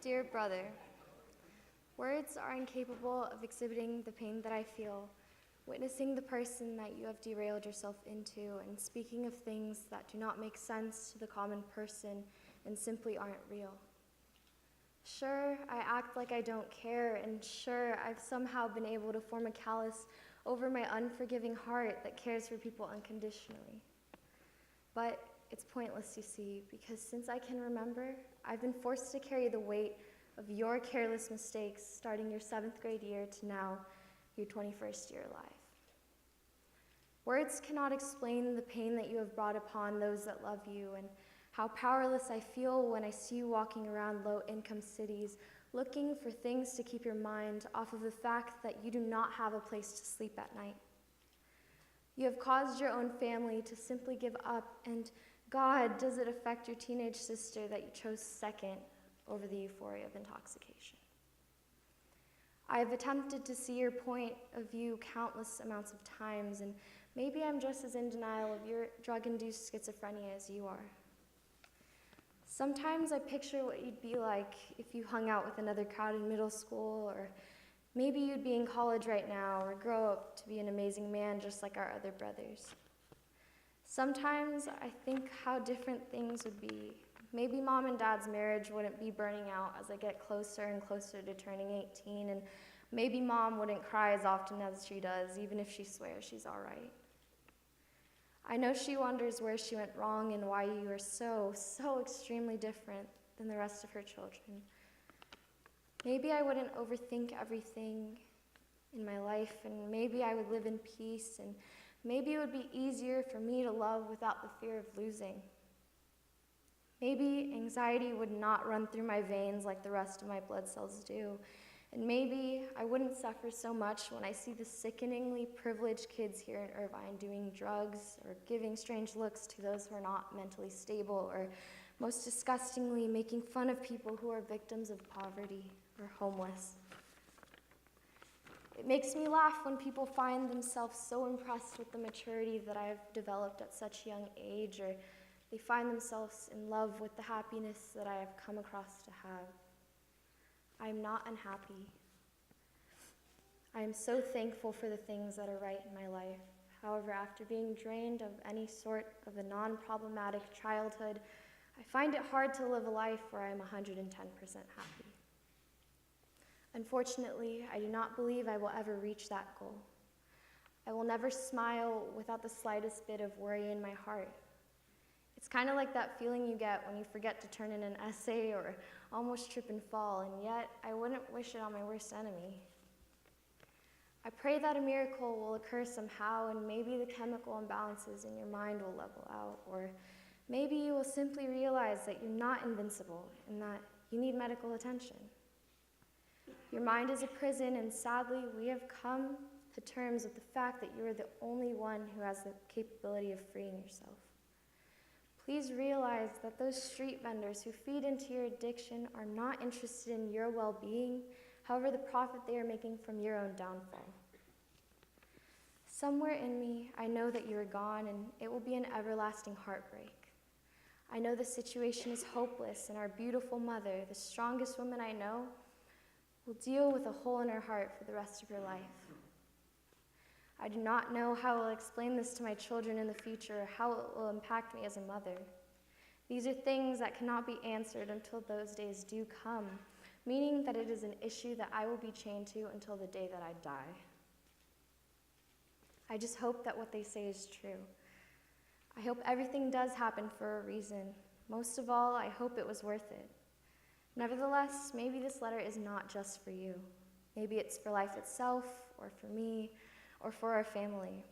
Dear brother, words are incapable of exhibiting the pain that I feel, witnessing the person that you have derailed yourself into and speaking of things that do not make sense to the common person and simply aren't real. Sure, I act like I don't care, and sure, I've somehow been able to form a callus over my unforgiving heart that cares for people unconditionally. But it's pointless, you see, because since I can remember, I've been forced to carry the weight of your careless mistakes starting your 7th grade year to now your 21st year alive. Words cannot explain the pain that you have brought upon those that love you and how powerless I feel when I see you walking around low-income cities looking for things to keep your mind off of the fact that you do not have a place to sleep at night. You have caused your own family to simply give up, and God, does it affect your teenage sister that you chose second over the euphoria of intoxication? I have attempted to see your point of view countless amounts of times, and maybe I'm just as in denial of your drug-induced schizophrenia as you are. Sometimes I picture what you'd be like if you hung out with another crowd in middle school, or maybe you'd be in college right now, or grow up to be an amazing man just like our other brothers. Sometimes I think how different things would be. Maybe mom and dad's marriage wouldn't be burning out as I get closer and closer to turning 18, and maybe mom wouldn't cry as often as she does, even if she swears she's all right. I know she wonders where she went wrong and why you are so extremely different than the rest of her children. Maybe I wouldn't overthink everything in my life, and maybe I would live in peace, and maybe it would be easier for me to love without the fear of losing. Maybe anxiety would not run through my veins like the rest of my blood cells do, and maybe I wouldn't suffer so much when I see the sickeningly privileged kids here in Irvine doing drugs or giving strange looks to those who are not mentally stable, or most disgustingly making fun of people who are victims of poverty or homeless. It makes me laugh when people find themselves so impressed with the maturity that I have developed at such a young age, or they find themselves in love with the happiness that I have come across to have. I am not unhappy. I am so thankful for the things that are right in my life. However, after being drained of any sort of a non-problematic childhood, I find it hard to live a life where I am 110% happy. Unfortunately, I do not believe I will ever reach that goal. I will never smile without the slightest bit of worry in my heart. It's kind of like that feeling you get when you forget to turn in an essay or almost trip and fall, and yet I wouldn't wish it on my worst enemy. I pray that a miracle will occur somehow, and maybe the chemical imbalances in your mind will level out, or maybe you will simply realize that you're not invincible and that you need medical attention. Your mind is a prison, and sadly, we have come to terms with the fact that you are the only one who has the capability of freeing yourself. Please realize that those street vendors who feed into your addiction are not interested in your well-being, however the profit they are making from your own downfall. Somewhere in me, I know that you are gone, and it will be an everlasting heartbreak. I know the situation is hopeless, and our beautiful mother, the strongest woman I know, will deal with a hole in her heart for the rest of her life. I do not know how I will explain this to my children in the future, or how it will impact me as a mother. These are things that cannot be answered until those days do come, meaning that it is an issue that I will be chained to until the day that I die. I just hope that what they say is true. I hope everything does happen for a reason. Most of all, I hope it was worth it. Nevertheless, maybe this letter is not just for you. Maybe it's for life itself, or for me, or for our family.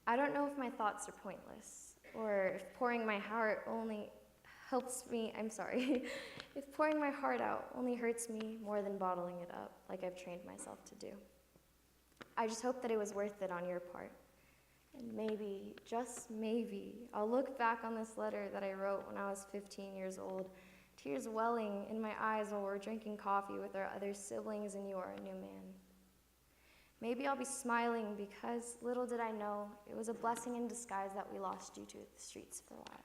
I don't know if my thoughts are pointless, or if pouring my heart only helps me, if pouring my heart out only hurts me more than bottling it up, like I've trained myself to do. I just hope that it was worth it on your part. And maybe, just maybe, I'll look back on this letter that I wrote when I was 15 years old, tears welling in my eyes while we're drinking coffee with our other siblings and you are a new man. Maybe I'll be smiling because little did I know it was a blessing in disguise that we lost you to the streets for a while.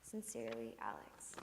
Sincerely, Alex.